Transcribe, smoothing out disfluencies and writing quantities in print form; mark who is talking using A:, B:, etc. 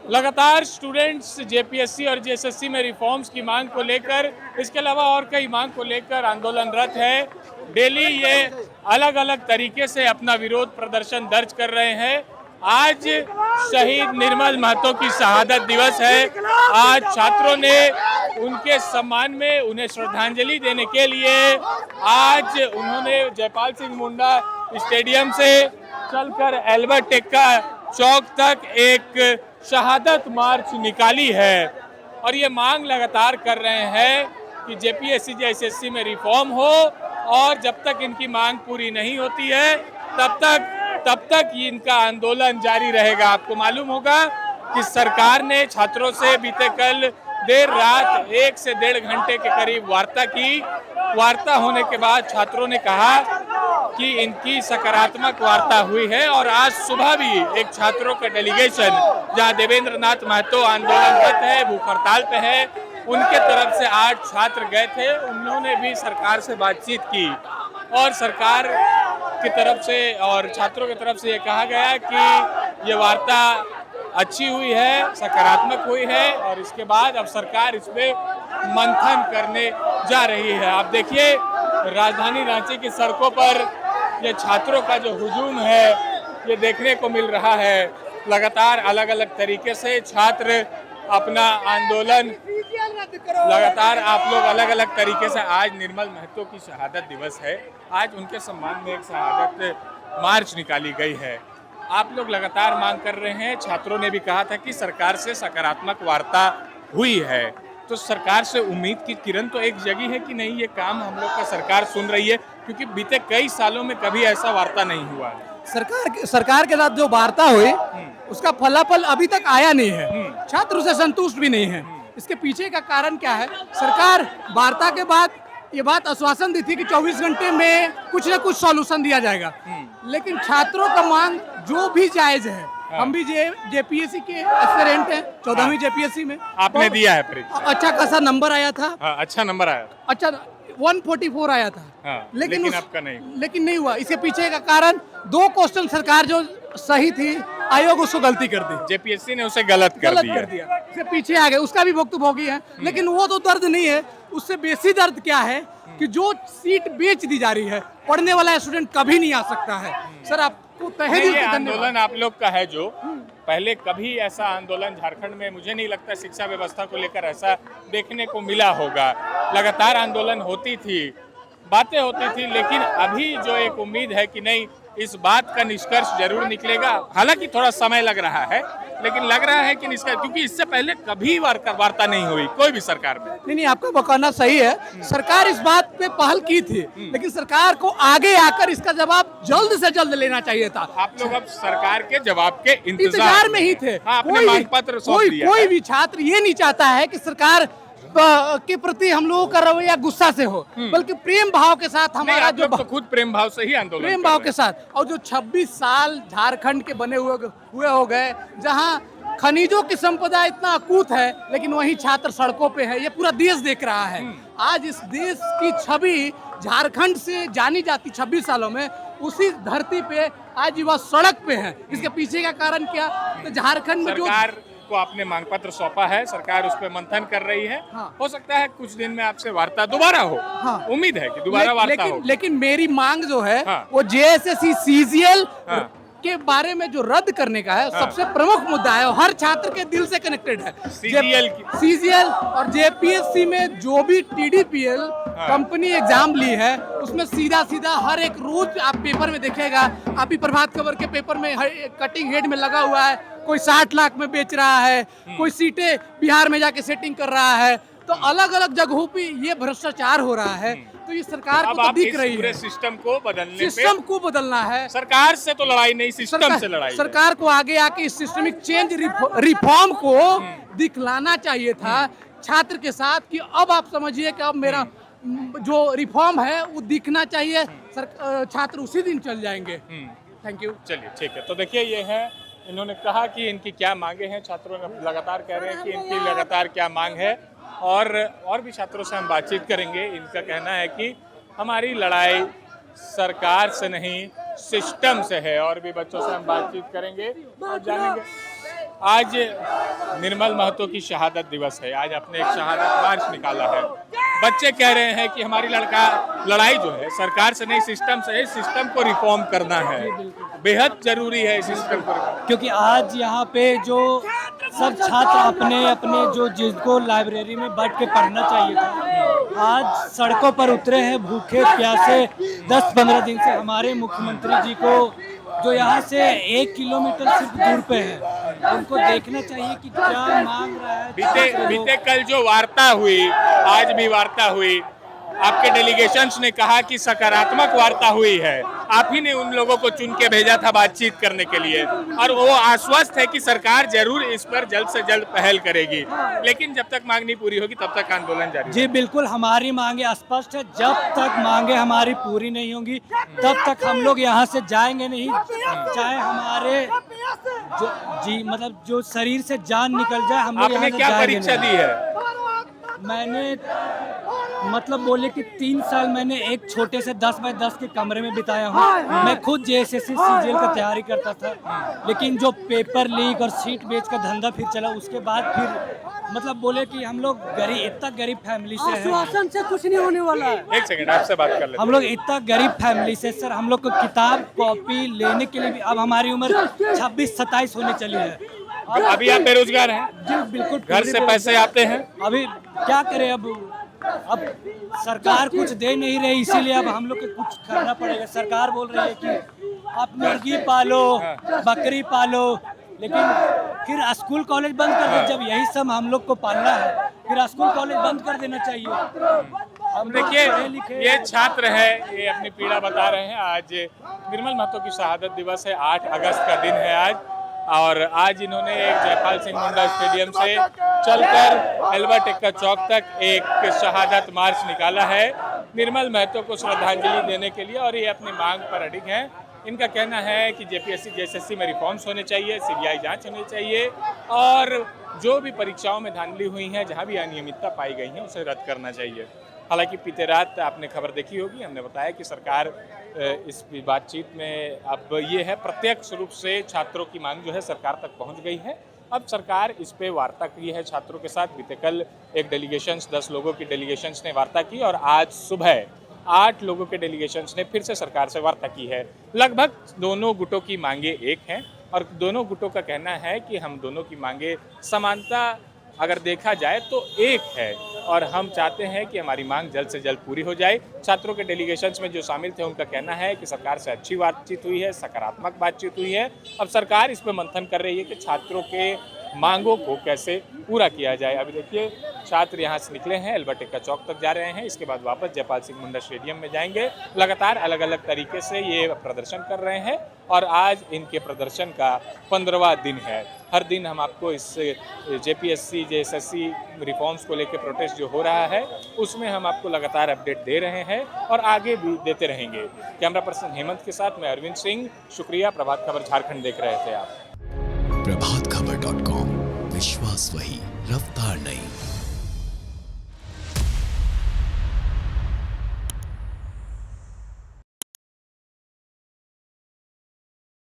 A: लगातार students JPSC और JSSC में रिफॉर्म्स की मांग को लेकर, इसके अलावा और कई मांग को लेकर आंदोलनरत है। डेली ये अलग अलग तरीके से अपना विरोध प्रदर्शन दर्ज कर रहे हैं। आज शहीद निर्मल महतो की शहादत दिवस है। आज छात्रों ने उनके सम्मान में उन्हें श्रद्धांजलि देने के लिए आज उन्होंने जयपाल सिंह मुंडा स्टेडियम से चलकर एल्बर्ट एक्का चौक तक एक शहादत मार्च निकाली है और ये मांग लगातार कर रहे हैं कि जेपीएससी जेएसएससी में रिफॉर्म हो और जब तक इनकी मांग पूरी नहीं होती है तब तक इनका आंदोलन जारी रहेगा। आपको मालूम होगा कि सरकार ने छात्रों से बीते कल देर रात 1 से 1.5 घंटे के करीब वार्ता की। वार्ता होने के बाद छात्रों ने कहा कि इनकी सकारात्मक वार्ता हुई है और आज सुबह भी एक छात्रों का डेलीगेशन जहां देवेंद्र नाथ महतो आंदोलनरत है, भूख हड़ताल पे है, उनके तरफ से 8 छात्र गए थे। उन्होंने भी सरकार से बातचीत की और सरकार की तरफ से और छात्रों की तरफ से ये कहा गया कि ये वार्ता अच्छी हुई है, सकारात्मक हुई है और इसके बाद अब सरकार इसमें मंथन करने जा रही है। आप देखिए राजधानी रांची की सड़कों पर ये छात्रों का जो हुजूम है ये देखने को मिल रहा है। लगातार अलग अलग तरीके से छात्र अपना आंदोलन लगातार आप लोग अलग अलग तरीके से आज निर्मल महतो की शहादत दिवस है, आज उनके सम्मान में एक शहादत मार्च निकाली गई है। आप लोग लगातार मांग कर रहे हैं। छात्रों ने भी कहा था कि सरकार से सकारात्मक वार्ता हुई है, तो सरकार से उम्मीद की किरण तो एक जगी है कि नहीं ये काम हम लोग का सरकार सुन रही है, क्योंकि बीते कई सालों में कभी ऐसा वार्ता नहीं हुआ है।
B: सरकार के साथ जो वार्ता हुई उसका फलाफल अभी तक आया नहीं है। छात्र उसे संतुष्ट भी नहीं है। इसके पीछे का कारण क्या है? सरकार वार्ता के बाद ये बात आश्वासन दी थी कि 24 घंटे में कुछ न कुछ सॉल्यूशन दिया जाएगा, लेकिन छात्रों का मांग जो भी जायज है। हम भी जेपीएससी के एस्पिरेंट हैं, 14वीं जेपीएससी में
A: आपने दिया है परीक्षा,
B: अच्छा खासा नंबर आया था।
A: अच्छा नंबर आया,
B: अच्छा 144 आया था। लेकिन
A: आपका नहीं,
B: लेकिन नहीं हुआ। इसके पीछे का कारण 2 क्वेश्चन सरकार जो सही थी आयोग उसको गलती कर दी,
A: जेपीएससी ने उसे गलत कर दिया।
B: इससे पीछे आ गए, उसका भी भुक्तभोगी है। लेकिन वो तो दर्द नहीं है, उससे बेसी दर्द क्या है कि जो सीट बेच दी जा रही है, पढ़ने वाला स्टूडेंट कभी नहीं आ सकता है। सर आपको तहे दिल से
A: आंदोलन आप लोग का है जो पहले कभी ऐसा आंदोलन झारखंड में मुझे नहीं लगता शिक्षा व्यवस्था को लेकर ऐसा देखने को मिला होगा। लगातार आंदोलन होती थी, बातें होती थी, लेकिन अभी जो एक उम्मीद है कि नहीं इस बात का निष्कर्ष जरूर निकलेगा। हालांकि थोड़ा समय लग रहा है, लेकिन लग रहा है कि निष्कर्ष, क्योंकि इससे पहले कभी वार्ता नहीं हुई कोई भी सरकार में।
B: नहीं, आपका बकाना सही है। सरकार इस बात पे पहल की थी, लेकिन सरकार को आगे आकर इसका जवाब जल्द से जल्द लेना चाहिए था।
A: आप लोग अब सरकार के जवाब के
B: इंतजार में ही थे। कोई भी छात्र ये नहीं चाहता है कि सरकार के प्रति हम लोगों का रवैया गुस्सा से हो, बल्कि प्रेम भाव के साथ हमारा जो
A: तो खुद प्रेम भाव से ही आंदोलन,
B: प्रेम भाव के साथ। और जो 26 साल झारखंड के बने हुए हो गए, जहां खनिजों की संपदा इतना अकूत है, लेकिन वहीं छात्र सड़कों पे है। ये पूरा देश देख रहा है। आज इस देश की छवि झारखंड से जानी जाती 26 सालों में, उसी धरती पे आज युवा सड़क पे है। इसके पीछे का कारण क्या? तो झारखंड में जो
A: को आपने मांग पत्र सौंपा है, सरकार उस पर मंथन कर रही है। हो सकता है कुछ दिन में आपसे वार्ता दोबारा हो। उम्मीद है कि दोबारा वार्ता हो।
B: लेकिन मेरी मांग जो है वो जेएसएससी सीजीएल के बारे में जो रद्द करने का है, सबसे प्रमुख मुद्दा है और हर छात्र के दिल से कनेक्टेड है। सीजीएल और जेपीएससी में जो भी टीडीपीएल कंपनी एग्जाम ली है, उसमें सीधा हर एक रोज आप पेपर में देखेगा। अभी प्रभात खबर के पेपर में कटिंग हेड में लगा हुआ है, कोई 60 लाख में बेच रहा है, कोई सीटें बिहार में जाके सेटिंग कर रहा है। तो अलग अलग जगहों पे ये भ्रष्टाचार हो रहा है। तो ये सरकार को तो दिख रही है
A: सिस्टम को
B: बदलना है।
A: सरकार से तो लड़ाई नहीं, सिस्टम से लड़ाई।
B: सरकार को आगे आके इस सिस्टमिक चेंज रिफॉर्म को दिखलाना चाहिए था छात्र के साथ, कि अब आप समझिए कि अब मेरा जो रिफॉर्म है वो दिखना चाहिए। छात्र उसी दिन चल जाएंगे। Thank you.
A: चलिए ठीक है। तो देखिए ये है, इन्होंने कहा कि इनकी क्या मांगे हैं। छात्रों ने लगातार कह रहे हैं कि इनकी लगातार क्या मांग है, और भी छात्रों से हम बातचीत करेंगे। इनका कहना है कि हमारी लड़ाई सरकार से नहीं सिस्टम से है। और भी बच्चों से हम बातचीत करेंगे और जानेंगे। आज निर्मल महतो की शहादत दिवस है, आज आपने एक शहादत मार्च निकाला है। बच्चे कह रहे हैं कि हमारी लड़ाई जो है सरकार से नहीं सिस्टम से है, सिस्टम को रिफॉर्म करना है, बेहद जरूरी है सिस्टम को।
C: क्योंकि आज यहाँ पे जो सब छात्र अपने अपने जो जिसको लाइब्रेरी में बैठ के पढ़ना चाहिए था, आज सड़कों पर उतरे हैं भूखे प्यासे। 10-15 दिन से हमारे मुख्यमंत्री जी को जो यहाँ से 1 किलोमीटर सिर्फ दूर पे है, उनको देखना चाहिए कि क्या मांग रहा है।
A: बीते कल जो वार्ता हुई, आज भी वार्ता हुई, आपके डेलीगेशंस ने कहा कि सकारात्मक वार्ता हुई है। आप ही ने उन लोगों को चुन के भेजा था बातचीत करने के लिए, और वो आश्वस्त है कि सरकार जरूर इस पर जल्द से जल्द पहल करेगी, लेकिन जब तक मांग नहीं पूरी होगी तब तक आंदोलन जारी।
C: जी बिल्कुल, हमारी मांगे स्पष्ट है। जब तक मांगे हमारी पूरी नहीं होंगी तब तक हम लोग यहाँ से जाएंगे नहीं, चाहे हमारे मतलब जो शरीर से जान निकल जाए, हम लोग
A: आपने क्या परीक्षा दी है?
C: मैंने मतलब बोले कि 3 साल मैंने एक छोटे से 10x10 के कमरे में बिताया हूँ। मैं खुद जेएसएससी सीजीएल का तैयारी करता था, लेकिन जो पेपर लीक और सीट बेच का धंधा फिर चला, उसके बाद फिर मतलब बोले कि हम लोग इतना गरीब फैमिली से हैं,
B: आश्वासन से कुछ नहीं होने वाला है।
A: एक सेकंड आपसे बात कर लेते हैं।
C: हम लोग इतना गरीब फैमिली से सर, हम लोग को किताब कॉपी लेने के लिए भी अब हमारी उम्र 26-27 होने चली है।
A: अभी आप बेरोजगार हैं?
C: जी बिल्कुल।
A: घर से पैसे आते हैं?
C: अभी क्या करें, अब सरकार कुछ दे नहीं रही, इसीलिए अब हम लोग को कुछ करना पड़ेगा। सरकार बोल रही है कि आप मुर्गी पालो, बकरी पालो, लेकिन फिर स्कूल कॉलेज बंद कर दे। जब यही सब हम लोग को पालना है, फिर स्कूल कॉलेज बंद कर देना चाहिए।
A: हम देखिए, ये छात्र है, ये अपनी पीड़ा बता रहे हैं। आज निर्मल महतो की शहादत दिवस है, 8 अगस्त का दिन है आज, और आज इन्होंने एक जयपाल सिंह मुंडा स्टेडियम से चलकर अल्बर्ट एक्का चौक तक एक शहादत मार्च निकाला है निर्मल महतो को श्रद्धांजलि देने के लिए, और ये अपनी मांग पर अडिग हैं। इनका कहना है कि जेपीएससी जेएसएससी में रिफॉर्म्स होने चाहिए, सीबीआई जांच होनी चाहिए, और जो भी परीक्षाओं में धांधली हुई हैं, जहां भी अनियमितता पाई गई है, उसे रद्द करना चाहिए। हालांकि बीते रात आपने खबर देखी होगी, हमने बताया कि सरकार इस बातचीत में अब ये है, प्रत्यक्ष रूप से छात्रों की मांग जो है सरकार तक पहुंच गई है। अब सरकार इस पे वार्ता की है छात्रों के साथ। बीते कल एक डेलीगेशंस 10 लोगों की डेलीगेशंस ने वार्ता की, और आज सुबह 8 लोगों के डेलीगेशंस ने फिर से सरकार से वार्ता की है। लगभग दोनों गुटों की मांगे एक हैं, और दोनों गुटों का कहना है कि हम दोनों की मांगे समानता अगर देखा जाए तो एक है, और हम चाहते हैं कि हमारी मांग जल्द से जल्द पूरी हो जाए। छात्रों के डेलीगेशंस में जो शामिल थे उनका कहना है कि सरकार से अच्छी बातचीत हुई है, सकारात्मक बातचीत हुई है। अब सरकार इस पर मंथन कर रही है कि छात्रों के मांगों को कैसे पूरा किया जाए। अभी देखिए, छात्र यहाँ से निकले हैं, अल्बर्ट एक्का चौक तक जा रहे हैं, इसके बाद वापस जयपाल सिंह मुंडा स्टेडियम में जाएंगे। लगातार अलग अलग तरीके से ये प्रदर्शन कर रहे हैं, और आज इनके प्रदर्शन का 15वां दिन है। हर दिन हम आपको इस जेपीएससी जेएसएससी रिफॉर्म्स को लेकर प्रोटेस्ट जो हो रहा है, उसमें हम आपको लगातार अपडेट दे रहे हैं, और आगे भी देते रहेंगे। कैमरा पर्सन हेमंत के साथ मैं अरविंद सिंह, शुक्रिया। प्रभात खबर झारखंड देख रहे थे आप।
D: प्रभातखबर.com, विश्वास वही, रफ्तार नहीं।